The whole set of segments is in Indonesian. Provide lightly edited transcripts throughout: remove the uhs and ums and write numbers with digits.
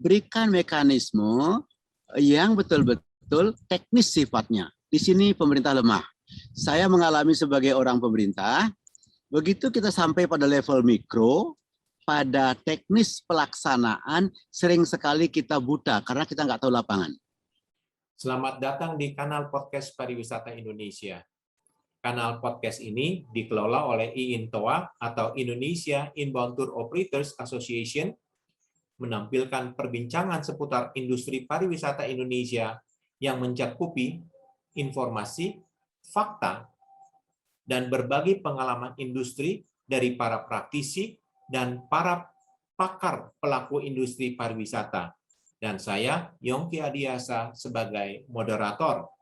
berikan mekanisme yang betul-betul teknis sifatnya. Di sini pemerintah lemah. Saya mengalami sebagai orang pemerintah, begitu kita sampai pada level mikro, pada teknis pelaksanaan sering sekali kita buta karena kita nggak tahu lapangan. Selamat datang di kanal podcast Pariwisata Indonesia. Kanal podcast ini dikelola oleh IINTOA atau Indonesia Inbound Tour Operators Association, menampilkan perbincangan seputar industri pariwisata Indonesia yang mencakupi informasi, fakta, dan berbagi pengalaman industri dari para praktisi dan para pakar pelaku industri pariwisata. Dan saya, Yongki Adiasa, sebagai moderator.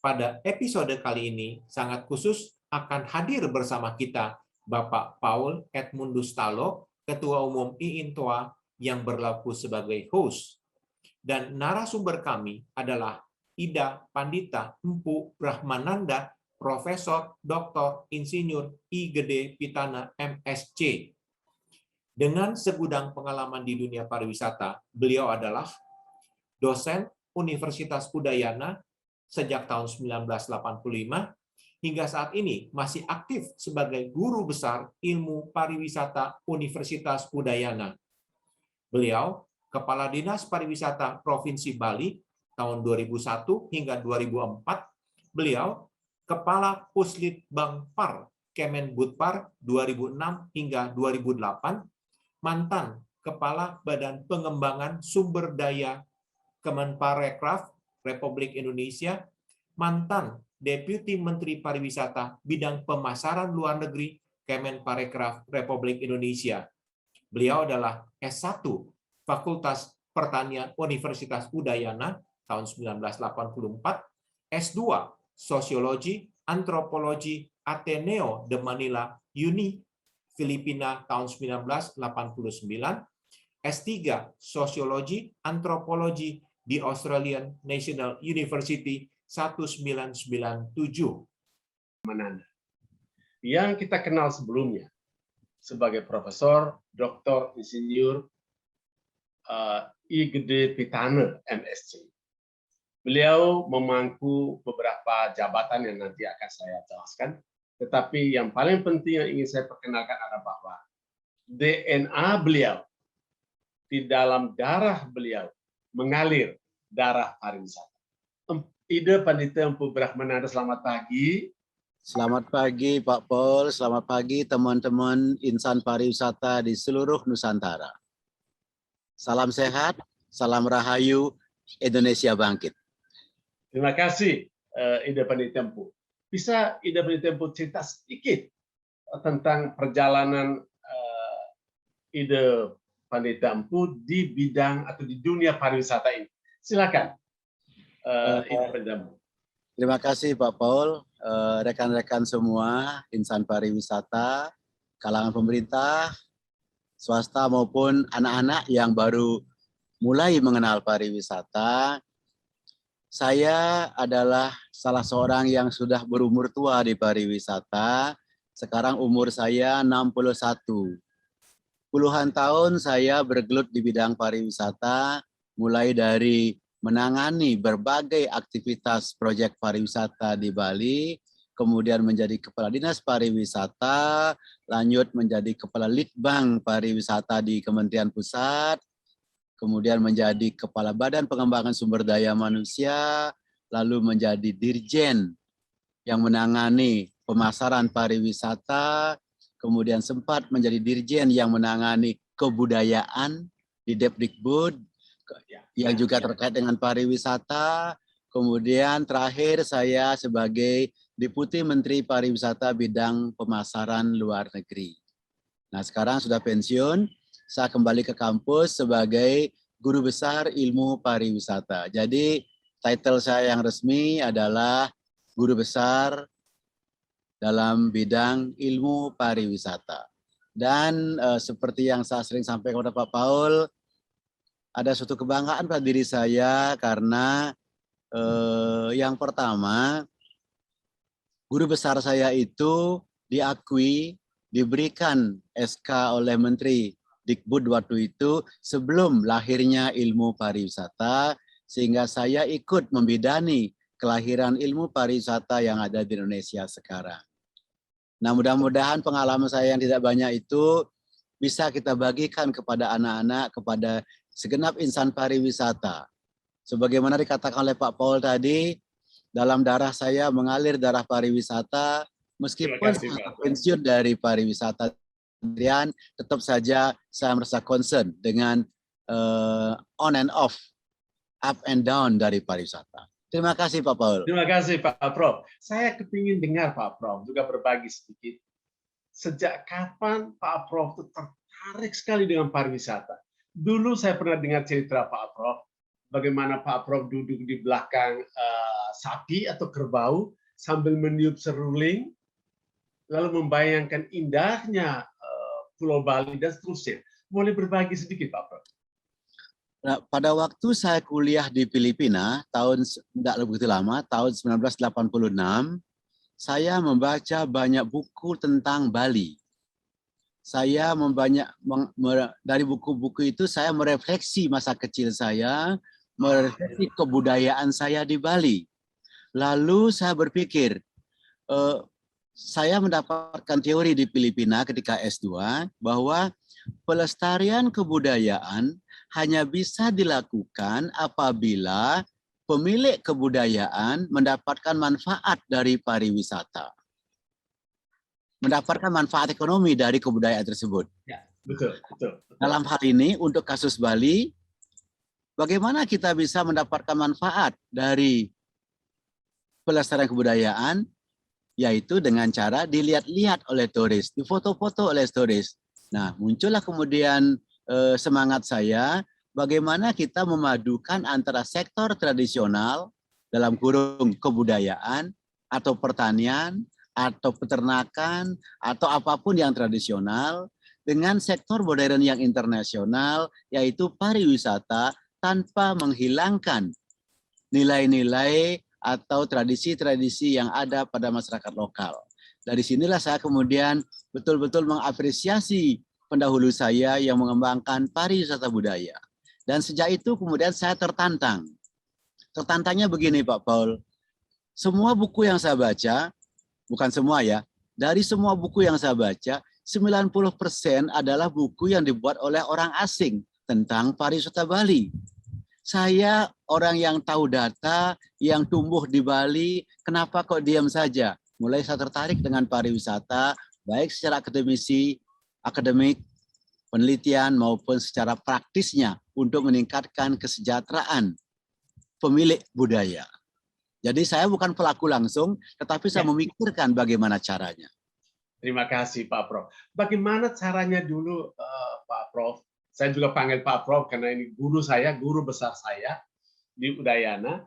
Pada episode kali ini, sangat khusus akan hadir bersama kita Bapak Paul Edmundus Talo, Ketua Umum IINTOA, yang berlaku sebagai host. Dan narasumber kami adalah Ida Pandita Empu Brahmananda, Profesor Dr. Insinyur I Gede Pitana MSc. Dengan segudang pengalaman di dunia pariwisata, beliau adalah dosen Universitas Udayana sejak tahun 1985 hingga saat ini masih aktif sebagai guru besar ilmu pariwisata Universitas Udayana. Beliau Kepala Dinas Pariwisata Provinsi Bali tahun 2001 hingga 2004. Beliau Kepala Puslitbang Par Kemendbudpar 2006 hingga 2008. Mantan Kepala Badan Pengembangan Sumber Daya Kemenparekraf Republik Indonesia. Mantan Deputi Menteri Pariwisata Bidang Pemasaran Luar Negeri Kemenparekraf Republik Indonesia. Beliau adalah S1 Fakultas Pertanian Universitas Udayana tahun 1984, S2 Sosiologi Antropologi Ateneo de Manila Uni Filipina tahun 1989, S3 Sosiologi Antropologi di Australian National University 1997. Mananda, yang kita kenal sebelumnya sebagai Profesor Dr. Insinyur I Gede Pitana MSc. Beliau memangku beberapa jabatan yang nanti akan saya jelaskan, tetapi yang paling penting yang ingin saya perkenalkan adalah bahwa DNA beliau, di dalam darah beliau mengalir darah pariwisata. Ida Pandita Empu Brahmananda, selamat pagi. Selamat pagi Pak Paul, selamat pagi teman-teman insan pariwisata di seluruh Nusantara. Salam sehat, salam rahayu, Indonesia bangkit. Terima kasih Ida Pandita Empu. Bisa Ida Pandita Empu cerita sedikit tentang perjalanan Ida Pandita Empu di bidang atau di dunia pariwisata ini? Silakan. Ida Pandita Empu. Terima kasih Pak Paul, rekan-rekan semua, insan pariwisata, kalangan pemerintah, swasta maupun anak-anak yang baru mulai mengenal pariwisata. Saya adalah salah seorang yang sudah berumur tua di pariwisata. Sekarang umur saya 61. Puluhan tahun saya bergelut di bidang pariwisata, mulai dari menangani berbagai aktivitas proyek pariwisata di Bali, kemudian menjadi Kepala Dinas Pariwisata, lanjut menjadi Kepala Litbang Pariwisata di Kementerian Pusat, kemudian menjadi Kepala Badan Pengembangan Sumber Daya Manusia, lalu menjadi Dirjen yang menangani pemasaran pariwisata, kemudian sempat menjadi Dirjen yang menangani kebudayaan di Depdikbud, yang juga terkait dengan pariwisata. Kemudian terakhir saya sebagai Deputi Menteri Pariwisata Bidang Pemasaran Luar Negeri. Nah sekarang sudah pensiun, saya kembali ke kampus sebagai Guru Besar Ilmu Pariwisata. Jadi title saya yang resmi adalah Guru Besar dalam bidang ilmu pariwisata. Dan seperti yang saya sering sampaikan kepada Pak Paul, ada suatu kebanggaan pada diri saya karena yang pertama, guru besar saya itu diakui, diberikan SK oleh Menteri Dikbud waktu itu sebelum lahirnya ilmu pariwisata, sehingga saya ikut membidani kelahiran ilmu pariwisata yang ada di Indonesia sekarang. Nah, mudah-mudahan pengalaman saya yang tidak banyak itu bisa kita bagikan kepada anak-anak, kepada segenap insan pariwisata. Sebagaimana dikatakan oleh Pak Paul tadi, dalam darah saya mengalir darah pariwisata, meskipun saya pensiun dari pariwisata, tetap saja saya merasa concern dengan on and off, up and down dari pariwisata. Terima kasih Pak Paul. Terima kasih Pak Prof. Saya kepingin dengar Pak Prof juga berbagi sedikit. Sejak kapan Pak Prof itu tertarik sekali dengan pariwisata? Dulu saya pernah dengar cerita Pak Prof, bagaimana Pak Prof duduk di belakang sapi atau kerbau sambil meniup seruling, lalu membayangkan indahnya Pulau Bali dan seterusnya. Boleh berbagi sedikit Pak Prof? Nah, pada waktu saya kuliah di Filipina, tidak begitu lama, tahun 1986, saya membaca banyak buku tentang Bali. Saya dari buku-buku itu saya merefleksi masa kecil saya, merefleksi kebudayaan saya di Bali. Lalu saya berpikir, saya mendapatkan teori di Filipina ketika S2, bahwa pelestarian kebudayaan hanya bisa dilakukan apabila pemilik kebudayaan mendapatkan manfaat dari pariwisata. Mendapatkan manfaat ekonomi dari kebudayaan tersebut. Ya, betul. Dalam hal ini, untuk kasus Bali, bagaimana kita bisa mendapatkan manfaat dari pelestarian kebudayaan, yaitu dengan cara dilihat-lihat oleh turis, difoto-foto oleh turis. Nah, muncullah kemudian semangat saya, bagaimana kita memadukan antara sektor tradisional, dalam kurung kebudayaan, atau pertanian, atau peternakan, atau apapun yang tradisional, dengan sektor modern yang internasional, yaitu pariwisata, tanpa menghilangkan nilai-nilai atau tradisi-tradisi yang ada pada masyarakat lokal. Dari sinilah saya kemudian betul-betul mengapresiasi pendahulu saya yang mengembangkan pariwisata budaya. Dan sejak itu kemudian saya tertantang. Tertantangnya begini Pak Paul, semua buku yang saya baca, bukan semua ya, dari semua buku yang saya baca, 90% adalah buku yang dibuat oleh orang asing tentang pariwisata Bali. Saya orang yang tahu data, yang tumbuh di Bali, kenapa kok diam saja? Mulai saya tertarik dengan pariwisata, baik secara akademik, penelitian, maupun secara praktisnya untuk meningkatkan kesejahteraan pemilik budaya. Jadi saya bukan pelaku langsung, tetapi saya memikirkan bagaimana caranya. Terima kasih Pak Prof. Bagaimana caranya dulu Pak Prof? Saya juga panggil Pak Prof karena ini guru saya, guru besar saya di Udayana.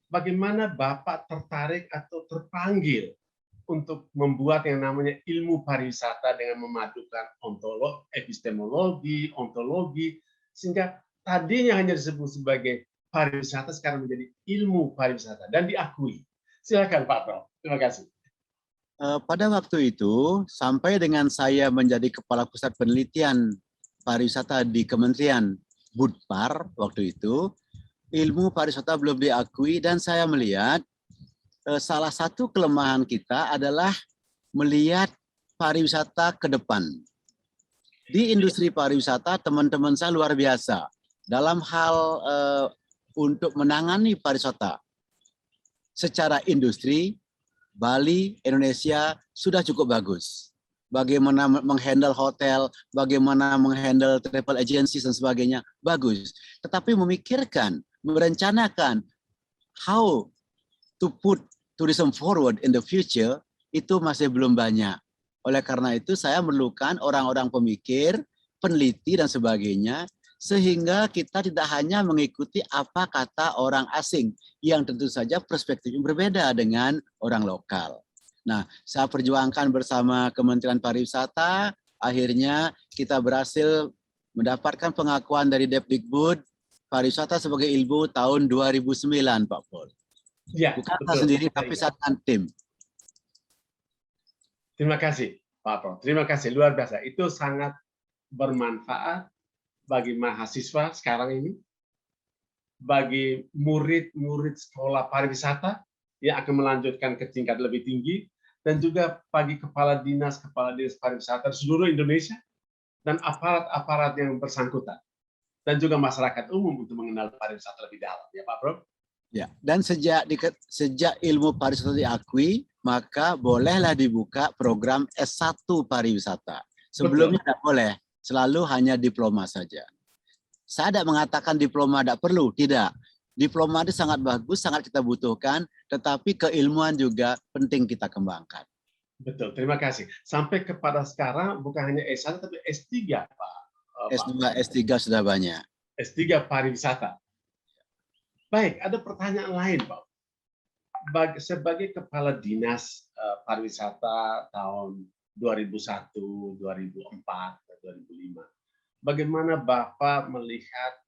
Bagaimana Bapak tertarik atau terpanggil untuk membuat yang namanya ilmu pariwisata dengan memadukan epistemologi, ontologi, sehingga tadinya hanya disebut sebagai pariwisata sekarang menjadi ilmu pariwisata dan diakui. Silakan Pak Prof. Terima kasih. Pada waktu itu, sampai dengan saya menjadi Kepala Pusat Penelitian Pariwisata di Kementerian Budpar waktu itu, ilmu pariwisata belum diakui dan saya melihat salah satu kelemahan kita adalah melihat pariwisata ke depan. Di industri pariwisata, teman-teman saya luar biasa dalam hal untuk menangani pariwisata. Secara industri, Bali, Indonesia sudah cukup bagus. Bagaimana menghandle hotel, bagaimana menghandle travel agency dan sebagainya, bagus. Tetapi memikirkan, merencanakan how to put tourism forward in the future, itu masih belum banyak. Oleh karena itu saya memerlukan orang-orang pemikir, peneliti dan sebagainya, sehingga kita tidak hanya mengikuti apa kata orang asing yang tentu saja perspektifnya berbeda dengan orang lokal. Nah, saya perjuangkan bersama Kementerian Pariwisata, akhirnya kita berhasil mendapatkan pengakuan dari Depdikbud pariwisata sebagai ilmu tahun 2009, Pak Paul. Ya, bukan saya sendiri, tapi saya dengan tim. Terima kasih, Pak Prof. Terima kasih, luar biasa. Itu sangat bermanfaat bagi mahasiswa sekarang ini, bagi murid-murid sekolah pariwisata yang akan melanjutkan ke tingkat lebih tinggi, dan juga bagi kepala dinas pariwisata di seluruh Indonesia, dan aparat-aparat yang bersangkutan, dan juga masyarakat umum untuk mengenal pariwisata lebih dalam. Ya Pak Prof? Ya, dan sejak ilmu pariwisata diakui, maka bolehlah dibuka program S1 pariwisata. Sebelumnya tidak boleh, selalu hanya diploma saja. Saya tidak mengatakan diploma tidak perlu, tidak. Diploma itu sangat bagus, sangat kita butuhkan, tetapi keilmuan juga penting kita kembangkan. Betul, terima kasih. Sampai kepada sekarang bukan hanya S1 tapi S3, Pak. S2, S3 sudah banyak. S3 pariwisata. Baik, ada pertanyaan lain, Pak. Sebagai kepala dinas pariwisata tahun 2001, 2004, 2005, bagaimana Bapak melihat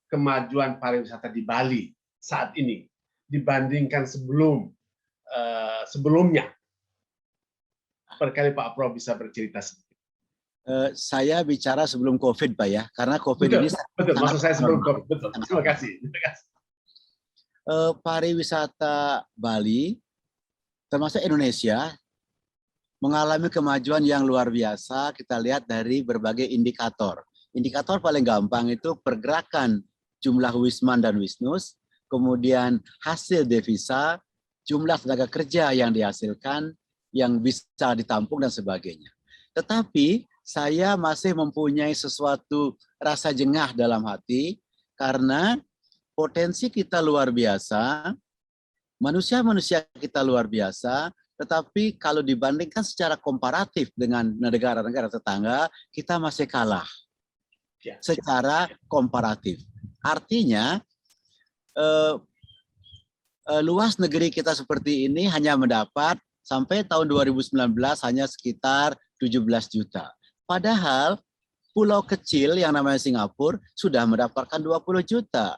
kemajuan pariwisata di Bali saat ini dibandingkan sebelumnya? Barangkali Pak Prof bisa bercerita sedikit. Saya bicara sebelum COVID, Pak ya, karena COVID Betul, ini betul. Maksud saya sebelum normal. COVID. Betul. Terima kasih. Pariwisata Bali, termasuk Indonesia, mengalami kemajuan yang luar biasa. Kita lihat dari berbagai indikator. Indikator paling gampang itu pergerakan jumlah wisman dan wisnus, kemudian hasil devisa, jumlah tenaga kerja yang dihasilkan, yang bisa ditampung dan sebagainya. Tetapi saya masih mempunyai sesuatu rasa jengah dalam hati karena potensi kita luar biasa, manusia-manusia kita luar biasa, tetapi kalau dibandingkan secara komparatif dengan negara-negara tetangga, kita masih kalah secara komparatif. Artinya, luas negeri kita seperti ini hanya mendapat sampai tahun 2019 hanya sekitar 17 juta. Padahal pulau kecil yang namanya Singapura sudah mendapatkan 20 juta.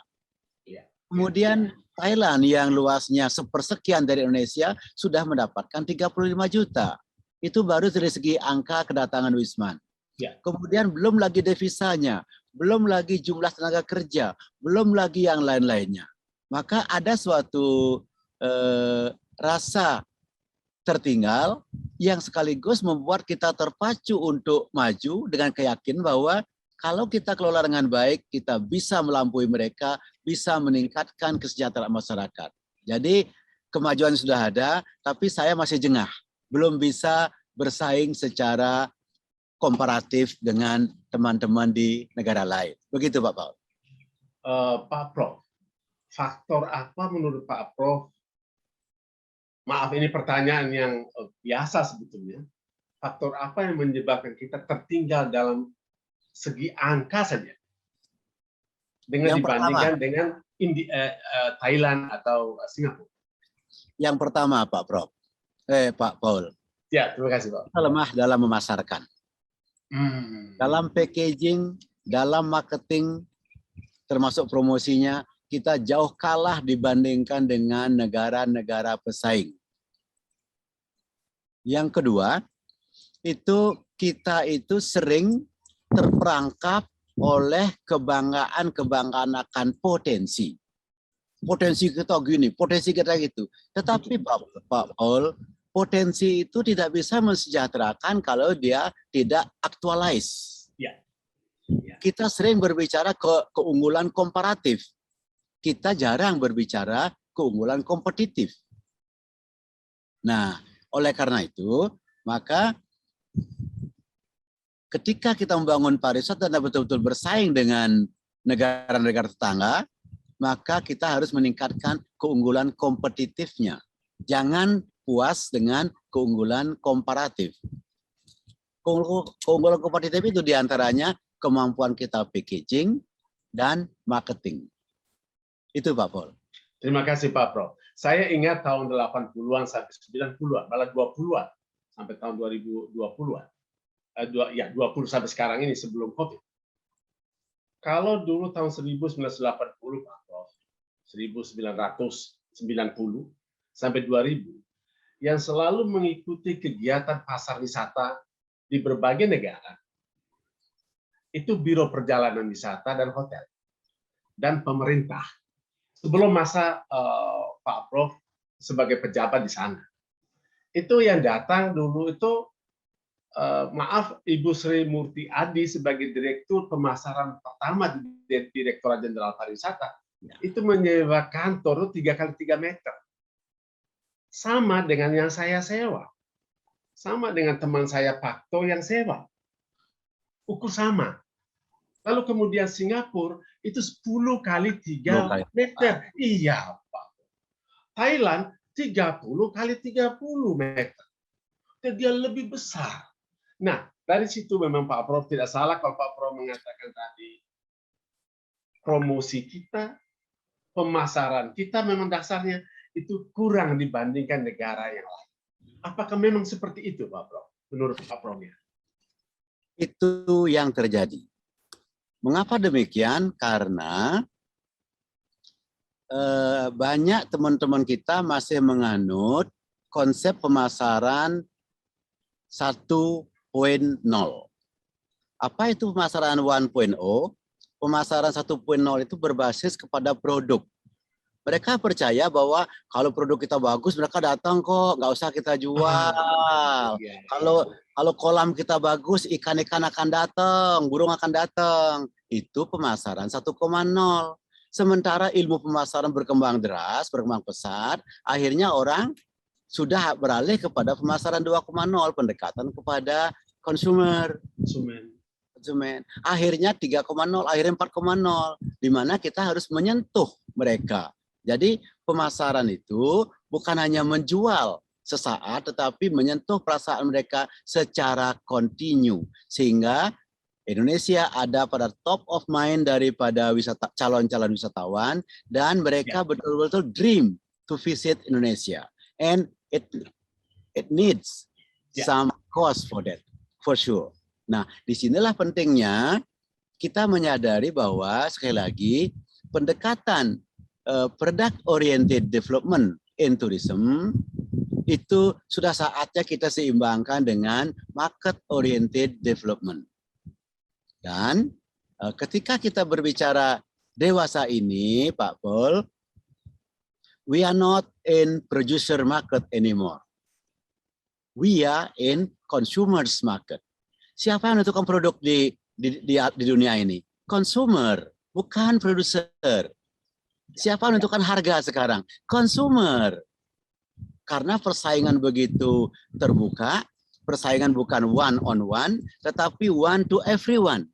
Kemudian Thailand yang luasnya sepersekian dari Indonesia sudah mendapatkan 35 juta. Itu baru dari segi angka kedatangan wisman. Kemudian belum lagi devisanya, belum lagi jumlah tenaga kerja, belum lagi yang lain-lainnya. Maka ada suatu rasa tertinggal yang sekaligus membuat kita terpacu untuk maju dengan keyakinan bahwa kalau kita kelola dengan baik, kita bisa melampaui mereka, bisa meningkatkan kesejahteraan masyarakat. Jadi kemajuan sudah ada, tapi saya masih jengah. Belum bisa bersaing secara komparatif dengan teman-teman di negara lain. Begitu Pak Paul. Pak Prof, faktor apa menurut Pak Prof? Maaf, ini pertanyaan yang biasa sebetulnya. Faktor apa yang menyebabkan kita tertinggal dalam segi angka saja dengan dibandingkan dengan Thailand atau Singapura? Yang pertama Pak Prof, Pak Paul. Ya, terima kasih Pak. Kita lemah dalam memasarkan, dalam packaging, dalam marketing, termasuk promosinya, kita jauh kalah dibandingkan dengan negara-negara pesaing. Yang kedua, itu kita itu sering terperangkap oleh kebanggaan akan potensi. Potensi kita gini, potensi kita gitu. Tetapi Pak Paul, potensi itu tidak bisa mensejahterakan kalau dia tidak actualize. Kita sering berbicara keunggulan komparatif. Kita jarang berbicara keunggulan kompetitif. Nah, oleh karena itu, maka ketika kita membangun pariwisata dan betul-betul bersaing dengan negara-negara tetangga, maka kita harus meningkatkan keunggulan kompetitifnya. Jangan puas dengan keunggulan komparatif. Keunggulan kompetitif itu diantaranya kemampuan kita packaging dan marketing. Itu Pak Paul. Terima kasih Pak Prof. Saya ingat tahun 80-an sampai 90-an, malah 20-an sampai tahun 2020-an. 20 sampai sekarang ini sebelum COVID. Kalau dulu tahun 1980 Pak Prof, 1990 sampai 2000, yang selalu mengikuti kegiatan pasar wisata di berbagai negara itu Biro Perjalanan Wisata dan Hotel dan pemerintah sebelum masa Pak Prof sebagai pejabat di sana. Itu yang datang dulu itu maaf Ibu Sri Murti Adi sebagai Direktur Pemasaran pertama di Direktorat Jenderal Pariwisata itu menyewa kantor 3x3 meter. Sama dengan yang saya sewa. Sama dengan teman saya Pak To yang sewa. Ukur sama. Lalu kemudian Singapura itu 10 kali 3 meter. Iya, Pak. Thailand 30 kali 30 meter. Dan dia lebih besar. Nah, dari situ memang Pak Prof tidak salah kalau Pak Prof mengatakan tadi promosi kita, pemasaran kita memang dasarnya itu kurang dibandingkan negara yang lain. Apakah memang seperti itu, Pak Prof? Menurut Pak Prof? Itu yang terjadi. Mengapa demikian? Karena banyak teman-teman kita masih menganut konsep pemasaran 1.0. Apa itu pemasaran 1.0? Pemasaran 1.0 itu berbasis kepada produk. Mereka percaya bahwa kalau produk kita bagus, mereka datang kok, nggak usah kita jual. Kalau kolam kita bagus, ikan-ikan akan datang, burung akan datang. Itu pemasaran 1.0. Sementara ilmu pemasaran berkembang deras, berkembang pesat, akhirnya orang sudah beralih kepada pemasaran 2.0, pendekatan kepada konsumen. Akhirnya 3.0, akhirnya 4.0, di mana kita harus menyentuh mereka. Jadi pemasaran itu bukan hanya menjual sesaat, tetapi menyentuh perasaan mereka secara kontinu. Sehingga Indonesia ada pada top of mind daripada calon-calon wisatawan, dan mereka betul-betul dream to visit Indonesia. And it needs some cost for that, for sure. Nah, disinilah pentingnya kita menyadari bahwa sekali lagi pendekatan product oriented development in tourism itu sudah saatnya kita seimbangkan dengan market oriented development. Dan ketika kita berbicara dewasa ini, Pak Paul, we are not in producer market anymore. We are in consumers market. Siapa yang menentukan produk di dunia ini? Consumer, bukan produser. Siapa yang menentukan harga sekarang? Consumer. Karena persaingan begitu terbuka, persaingan bukan one on one, tetapi one to everyone.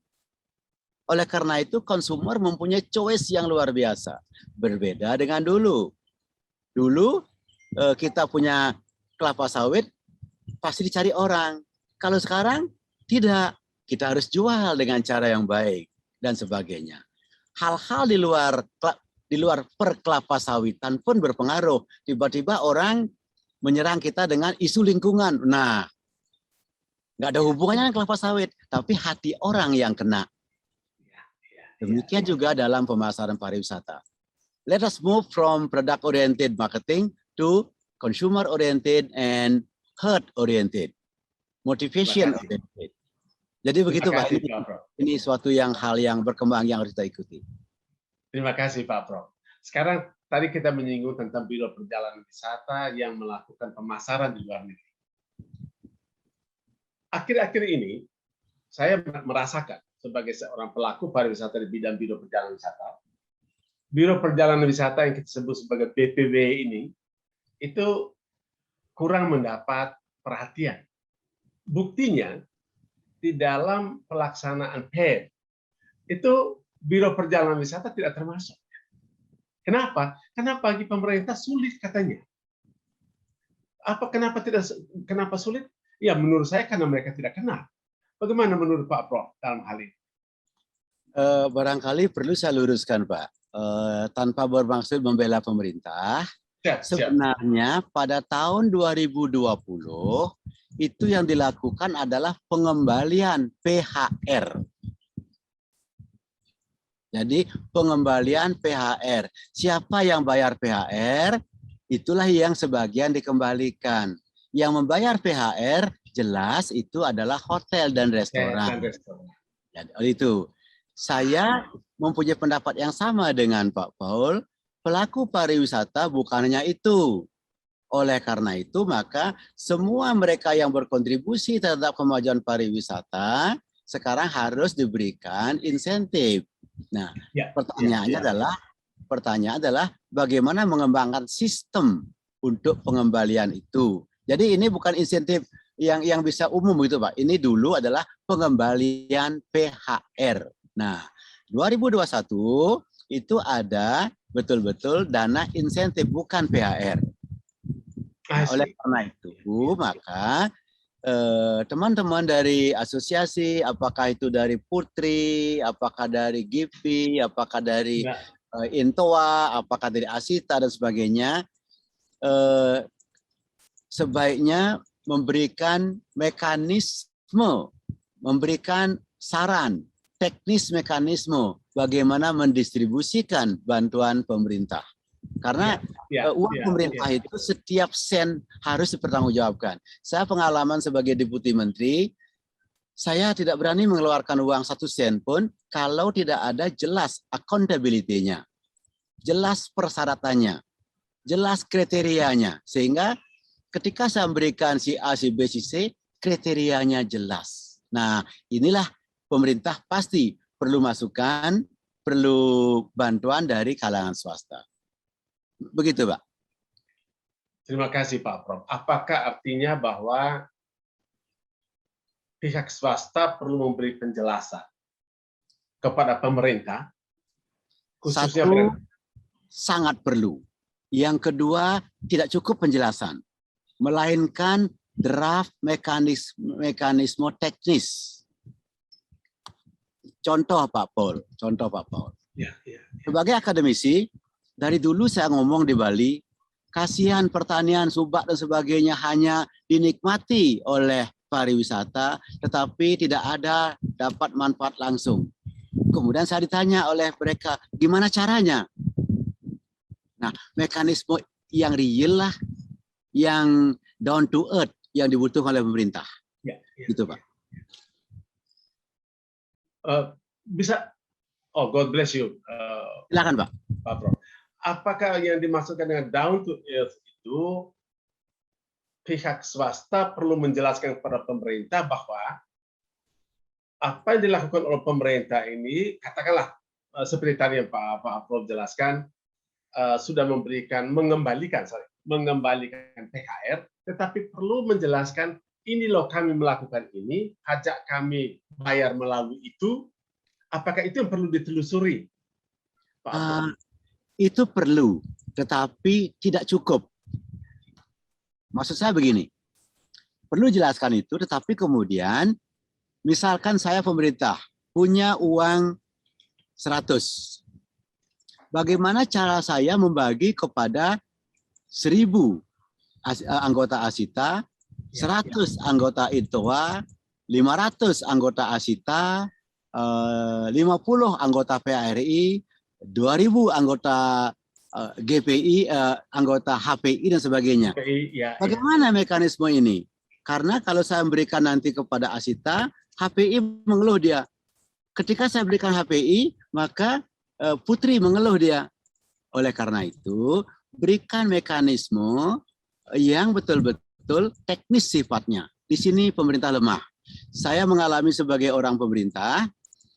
Oleh karena itu, consumer mempunyai choice yang luar biasa. Berbeda dengan dulu. Dulu kita punya kelapa sawit, pasti dicari orang. Kalau sekarang, tidak. Kita harus jual dengan cara yang baik, dan sebagainya. Hal-hal di luar perkelapa sawitan pun berpengaruh. Tiba-tiba orang menyerang kita dengan isu lingkungan. Nah, nggak ada hubungannya dengan kelapa sawit, tapi hati orang yang kena. Demikian juga dalam pemasaran pariwisata. Let us move from product-oriented marketing to consumer-oriented and herd-oriented, motivation-oriented. Jadi begitu Pak, ini suatu hal yang berkembang yang harus kita ikuti. Terima kasih Pak Prof. Sekarang tadi kita menyinggung tentang Biro Perjalanan Wisata yang melakukan pemasaran di luar negeri. Akhir-akhir ini saya merasakan sebagai seorang pelaku pariwisata di bidang Biro Perjalanan Wisata, Biro Perjalanan Wisata yang kita sebut sebagai BPW ini itu kurang mendapat perhatian. Buktinya di dalam pelaksanaan PED itu Biro Perjalanan Wisata tidak termasuk. Kenapa? Karena bagi pemerintah sulit katanya. Kenapa sulit? Ya menurut saya karena mereka tidak kenal. Bagaimana menurut Pak Prof dalam hal ini? Barangkali perlu saya luruskan Pak. Tanpa bermaksud membela pemerintah, sebenarnya pada tahun 2020 itu yang dilakukan adalah pengembalian PHR. Jadi pengembalian PHR. Siapa yang bayar PHR, itulah yang sebagian dikembalikan. Yang membayar PHR jelas itu adalah hotel dan restoran. Ya, oleh itu, saya mempunyai pendapat yang sama dengan Pak Paul. Pelaku pariwisata bukan hanya itu. Oleh karena itu, maka semua mereka yang berkontribusi terhadap kemajuan pariwisata sekarang harus diberikan insentif. Nah, pertanyaannya adalah bagaimana mengembangkan sistem untuk pengembalian itu. Jadi ini bukan insentif yang bisa umum gitu Pak. Ini dulu adalah pengembalian PHR. Nah, 2021 itu ada betul-betul dana insentif bukan PHR. Nah, oleh karena itu, maka teman-teman dari asosiasi, apakah itu dari Putri, apakah dari GIPI, apakah dari Intoa, apakah dari Asita dan sebagainya, sebaiknya memberikan mekanisme, memberikan saran, teknis mekanisme bagaimana mendistribusikan bantuan pemerintah. Karena uang pemerintah itu setiap sen harus dipertanggungjawabkan. Saya pengalaman sebagai Deputi Menteri, saya tidak berani mengeluarkan uang 1 sen pun kalau tidak ada jelas accountability-nya, jelas persyaratannya, jelas kriterianya. Sehingga ketika saya memberikan si A, si B, si C, kriterianya jelas. Nah, inilah pemerintah pasti perlu masukan, perlu bantuan dari kalangan swasta. Begitu, Pak. Terima kasih, Pak Prof. Apakah artinya bahwa pihak swasta perlu memberi penjelasan kepada pemerintah? Khususnya satu, sangat perlu. Yang kedua, tidak cukup penjelasan, melainkan draft mekanisme teknis. Contoh Pak Paul. Sebagai akademisi, dari dulu saya ngomong di Bali, kasihan pertanian, subak dan sebagainya hanya dinikmati oleh pariwisata, tetapi tidak ada dapat manfaat langsung. Kemudian saya ditanya oleh mereka, gimana caranya? Nah, mekanisme yang real lah, yang down to earth, yang dibutuhkan oleh pemerintah. Gitu, Pak. God bless you. Silakan, Pak. Pak Prof. Apakah yang dimaksudkan dengan down to earth itu pihak swasta perlu menjelaskan kepada pemerintah bahwa apa yang dilakukan oleh pemerintah ini, katakanlah seperti tadi yang Pak Prof jelaskan, sudah mengembalikan THR, tetapi perlu menjelaskan ini loh kami melakukan ini, pajak kami bayar melalui itu, apakah itu yang perlu ditelusuri, Pak Prof? Itu perlu, tetapi tidak cukup. Maksud saya begini, perlu jelaskan itu, tetapi kemudian, misalkan saya pemerintah, punya uang 100. Bagaimana cara saya membagi kepada 1.000 anggota Asita, 100 anggota Intoa, 500 anggota Asita, 50 anggota PARI, 2.000 anggota GPI, anggota HPI dan sebagainya. Bagaimana mekanisme ini? Karena kalau saya memberikan nanti kepada Asita, HPI mengeluh dia. Ketika saya berikan HPI, maka Putri mengeluh dia. Oleh karena itu, berikan mekanisme yang betul-betul teknis sifatnya. Di sini pemerintah lemah. Saya mengalami sebagai orang pemerintah,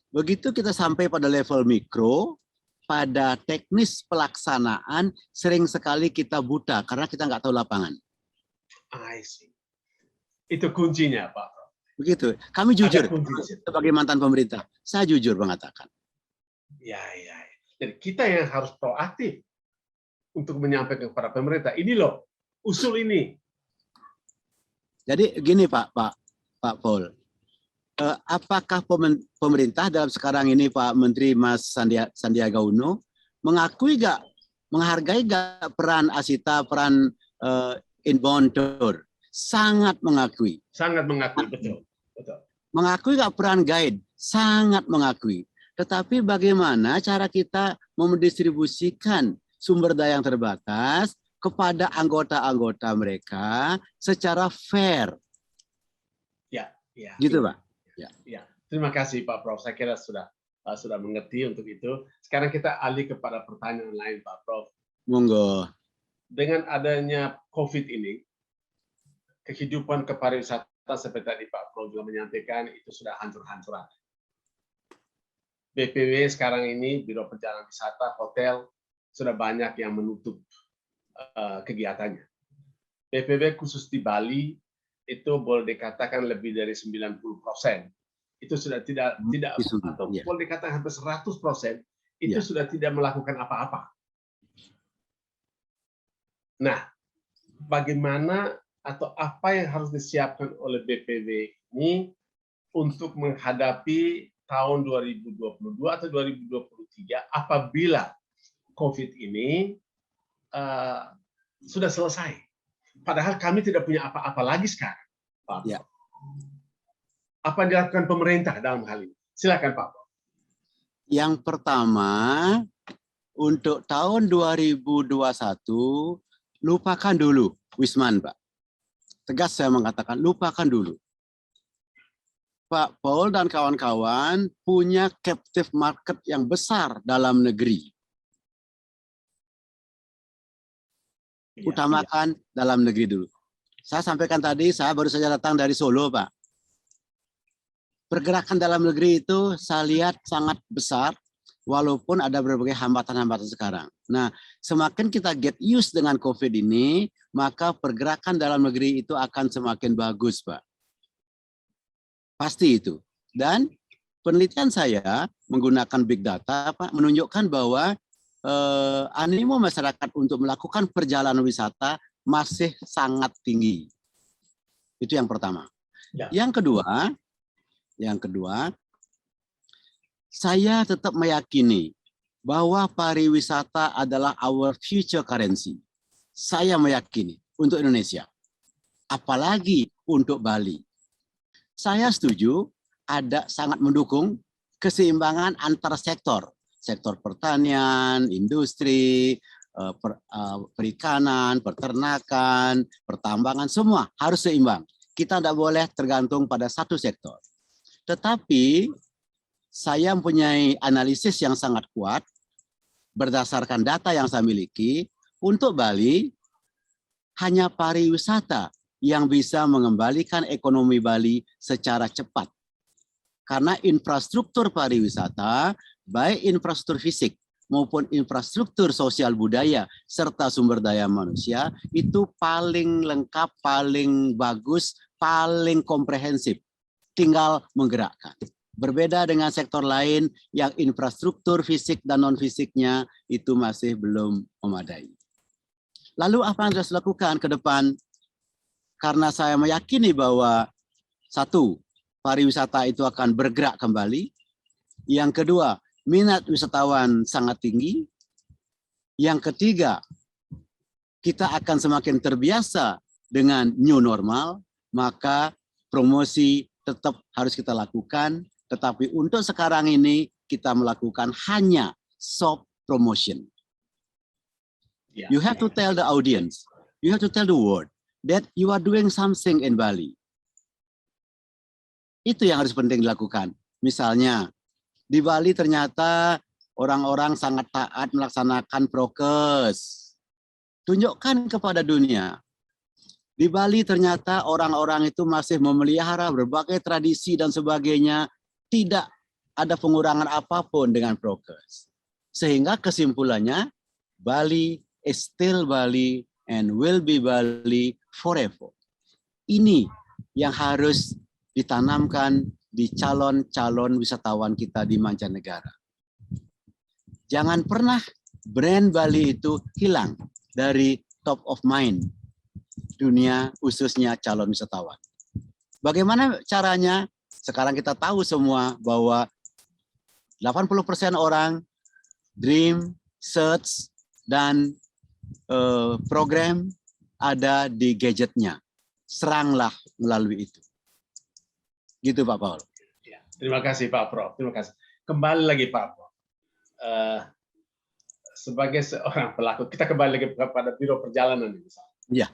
begitu kita sampai pada level mikro, pada teknis pelaksanaan sering sekali kita buta karena kita nggak tahu lapangan. I see. Itu kuncinya, Pak. Begitu. Kami jujur sebagai mantan pemerintah. Saya jujur mengatakan. Ya. Jadi kita yang harus proaktif untuk menyampaikan kepada pemerintah. Ini loh, usul ini. Jadi gini Pak Paul. Apakah pemerintah dalam sekarang ini Pak Menteri Mas Sandiaga Uno menghargai gak peran Asita, peran inbound tour? Sangat mengakui. Sangat mengakui, betul. Mengakui gak peran guide? Sangat mengakui. Tetapi bagaimana cara kita mendistribusikan sumber daya yang terbatas kepada anggota-anggota mereka secara fair? Ya. Gitu Pak. Ya. Terima kasih Pak Prof. Saya kira sudah mengerti untuk itu. Sekarang kita alih kepada pertanyaan lain Pak Prof. Monggo. Dengan adanya COVID ini, kehidupan kepariwisata seperti tadi Pak Prof juga menyampaikan itu sudah hancur-hancuran. BPW sekarang ini, Biro Perjalanan Wisata, hotel, sudah banyak yang menutup kegiatannya. BPW khusus di Bali itu boleh dikatakan lebih dari 90%. Itu sudah tidak atau boleh dikatakan hampir 100% itu sudah tidak melakukan apa-apa. Nah, bagaimana atau apa yang harus disiapkan oleh BPW ini untuk menghadapi tahun 2022 atau 2023 apabila COVID ini sudah selesai. Padahal kami tidak punya apa-apa lagi sekarang, Pak. Ya. Apa yang dilakukan pemerintah dalam hal ini? Silakan, Pak. Yang pertama, untuk tahun 2021, lupakan dulu Wisman, Pak. Tegas saya mengatakan, lupakan dulu. Pak Paul dan kawan-kawan punya captive market yang besar dalam negeri. Utamakan dalam negeri dulu. Saya sampaikan tadi, saya baru saja datang dari Solo, Pak. Pergerakan dalam negeri itu saya lihat sangat besar, walaupun ada berbagai hambatan-hambatan sekarang. Nah, semakin kita get used dengan COVID ini, maka pergerakan dalam negeri itu akan semakin bagus, Pak. Pasti itu. Dan penelitian saya menggunakan big data, Pak, menunjukkan bahwa animo masyarakat untuk melakukan perjalanan wisata masih sangat tinggi. Itu yang pertama. Ya. Yang kedua, saya tetap meyakini bahwa pariwisata adalah our future currency. Saya meyakini untuk Indonesia, apalagi untuk Bali. Saya setuju, sangat mendukung keseimbangan antar sektor. Sektor pertanian, industri, perikanan, peternakan, pertambangan, semua harus seimbang. Kita tidak boleh tergantung pada satu sektor. Tetapi saya mempunyai analisis yang sangat kuat berdasarkan data yang saya miliki. Untuk Bali, hanya pariwisata yang bisa mengembalikan ekonomi Bali secara cepat. Karena infrastruktur pariwisata, baik infrastruktur fisik maupun infrastruktur sosial budaya serta sumber daya manusia, itu paling lengkap, paling bagus, paling komprehensif. Tinggal menggerakkan. Berbeda dengan sektor lain yang infrastruktur fisik dan non-fisiknya itu masih belum memadai. Lalu apa yang harus dilakukan ke depan? Karena saya meyakini bahwa satu, pariwisata itu akan bergerak kembali. Yang kedua, minat wisatawan sangat tinggi. Yang ketiga, kita akan semakin terbiasa dengan new normal, maka promosi tetap harus kita lakukan, tetapi untuk sekarang ini kita melakukan hanya soft promotion. You have to tell the audience, you have to tell the world that you are doing something in Bali. Itu yang harus penting dilakukan. Misalnya, di Bali ternyata orang-orang sangat taat melaksanakan prokes. Tunjukkan kepada dunia. Di Bali ternyata orang-orang itu masih memelihara berbagai tradisi dan sebagainya, tidak ada pengurangan apapun dengan prokes. Sehingga kesimpulannya, Bali is still Bali and will be Bali forever. Ini yang harus ditanamkan di calon-calon wisatawan kita di mancanegara. Jangan pernah brand Bali itu hilang dari top of mind dunia, khususnya calon wisatawan. Bagaimana caranya? Sekarang kita tahu semua bahwa 80% orang dream, search, dan program ada di gadgetnya. Seranglah melalui itu. Gitu Pak Paul. Ya, terima kasih Pak Prof. Terima kasih. Kembali lagi Pak Prof. Sebagai seorang pelaku, kita kembali lagi kepada Biro Perjalanan misalnya. Iya.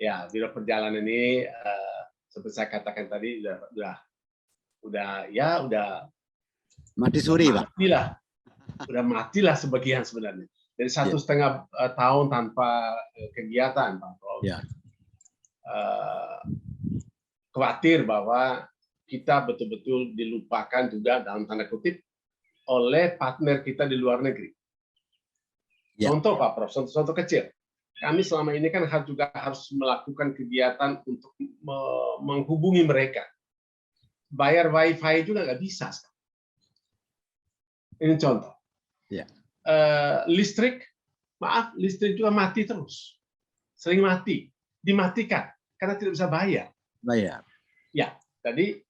Ya, Biro Perjalanan ini seperti saya katakan tadi sudah udah Mati suri, Pak. matilah sebagian sebenarnya. Dari 1,5 tahun tanpa kegiatan, Pak Prof. Ya. Khawatir bahwa kita betul-betul dilupakan juga dalam tanda kutip oleh partner kita di luar negeri. Ya. Contoh Pak Prof, contoh kecil. Kami selama ini kan juga harus melakukan kegiatan untuk menghubungi mereka. Bayar wifi juga nggak bisa. Ini contoh. Ya. Listrik juga mati terus. Sering mati, dimatikan karena tidak bisa bayar. Ya, jadi,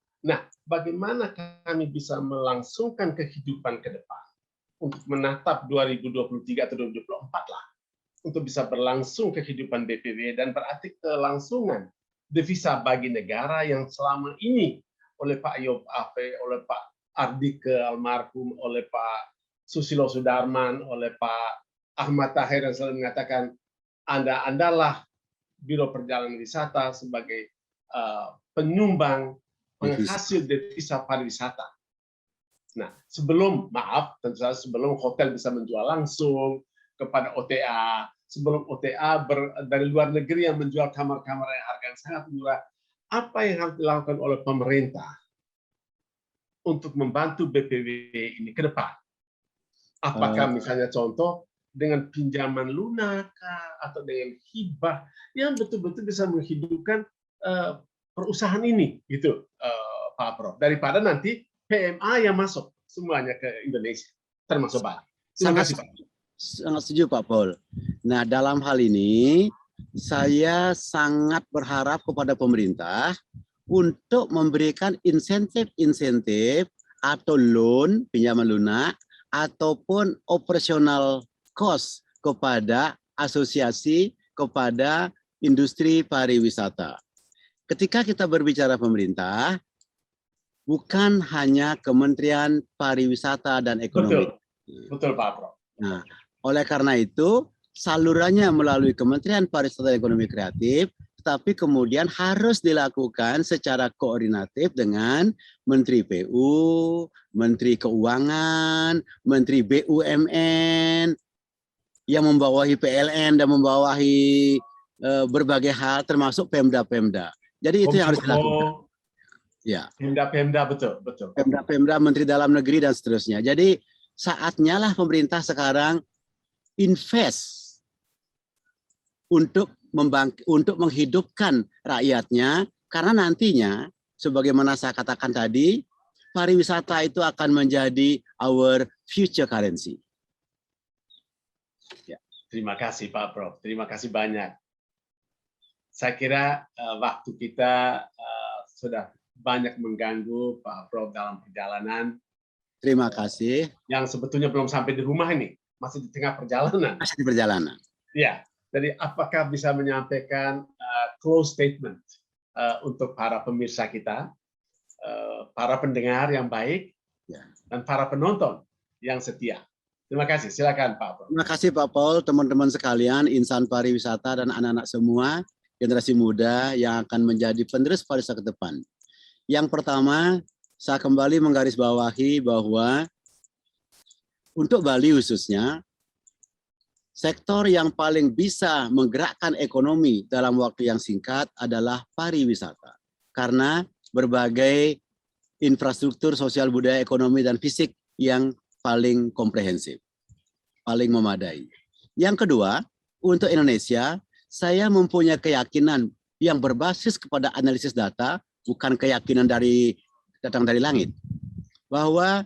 bagaimana kami bisa melangsungkan kehidupan ke depan untuk menatap 2023 atau 2024 lah, untuk bisa berlangsung kehidupan BPW dan berarti kelangsungan devisa bagi negara yang selama ini oleh Pak Yop Afe, oleh Pak Ardike almarhum, oleh Pak Susilo Sudarman, oleh Pak Ahmad Tahir yang selalu mengatakan Anda-andalah Biro Perjalanan Wisata sebagai penyumbang penghasil devisa pariwisata. Nah, sebelum hotel bisa menjual langsung kepada OTA, sebelum OTA dari luar negeri yang menjual kamar-kamar yang harganya sangat murah, apa yang harus dilakukan oleh pemerintah untuk membantu BPW ini ke depan? Apakah misalnya contoh dengan pinjaman lunak atau dengan hibah yang betul-betul bisa menghidupkan perusahaan ini, gitu, Pak Prof. Daripada nanti PMA yang masuk semuanya ke Indonesia, termasuk Bali. Terima kasih, Pak. Sangat setuju, Pak Paul. Nah, dalam hal ini saya sangat berharap kepada pemerintah untuk memberikan insentif atau loan, pinjaman lunak, ataupun operational cost kepada asosiasi, kepada industri pariwisata. Ketika kita berbicara pemerintah, bukan hanya Kementerian Pariwisata dan Ekonomi. Betul Pak Prof. Nah, oleh karena itu, salurannya melalui Kementerian Pariwisata dan Ekonomi Kreatif, tetapi kemudian harus dilakukan secara koordinatif dengan Menteri PU, Menteri Keuangan, Menteri BUMN, yang membawahi PLN dan membawahi berbagai hal, termasuk Pemda-Pemda. Jadi itu yang harus dilakukan. Ya. Pemda-Pemda, betul. Pemda-Pemda, Menteri Dalam Negeri dan seterusnya. Jadi saatnya lah pemerintah sekarang invest untuk menghidupkan rakyatnya, karena nantinya, sebagaimana saya katakan tadi, pariwisata itu akan menjadi our future currency. Ya. Terima kasih Pak Prof. Terima kasih banyak. Saya kira waktu kita sudah banyak mengganggu Pak Prof dalam perjalanan. Terima kasih. Yang sebetulnya belum sampai di rumah ini, masih di tengah perjalanan. Masih di perjalanan. Ya, jadi apakah bisa menyampaikan close statement untuk para pemirsa kita, para pendengar yang baik, dan para penonton yang setia. Terima kasih. Silakan Pak Prof. Terima kasih Pak Paul, teman-teman sekalian, insan pariwisata dan anak-anak semua, generasi muda yang akan menjadi penerus pariwisata ke depan. Yang pertama, saya kembali menggarisbawahi bahwa untuk Bali khususnya, sektor yang paling bisa menggerakkan ekonomi dalam waktu yang singkat adalah pariwisata. Karena berbagai infrastruktur sosial budaya, ekonomi, dan fisik yang paling komprehensif, paling memadai. Yang kedua, untuk Indonesia, saya mempunyai keyakinan yang berbasis kepada analisis data, bukan keyakinan datang dari langit, bahwa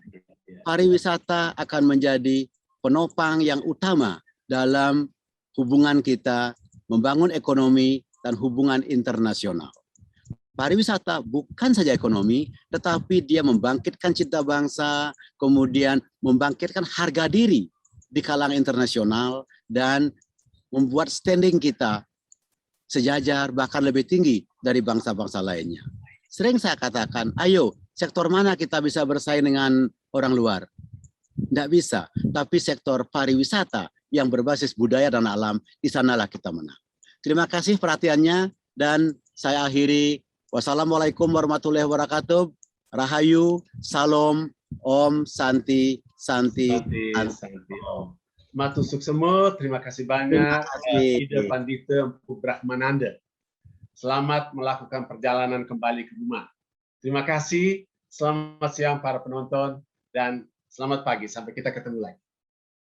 pariwisata akan menjadi penopang yang utama dalam hubungan kita membangun ekonomi dan hubungan internasional. Pariwisata bukan saja ekonomi, tetapi dia membangkitkan cinta bangsa, kemudian membangkitkan harga diri di kalangan internasional, dan membuat standing kita sejajar bahkan lebih tinggi dari bangsa-bangsa lainnya. Sering saya katakan, ayo sektor mana kita bisa bersaing dengan orang luar? Tidak bisa, tapi sektor pariwisata yang berbasis budaya dan alam, di sanalah kita menang. Terima kasih perhatiannya, dan saya akhiri. Wassalamualaikum warahmatullahi wabarakatuh. Rahayu, Salam, Om, Santi, Santi, Santi Om. Matur suksema, terima kasih banyak Ida Pandita Empu Brahmananda. Selamat melakukan perjalanan kembali ke rumah. Terima kasih, selamat siang para penonton, dan selamat pagi. Sampai kita ketemu lagi.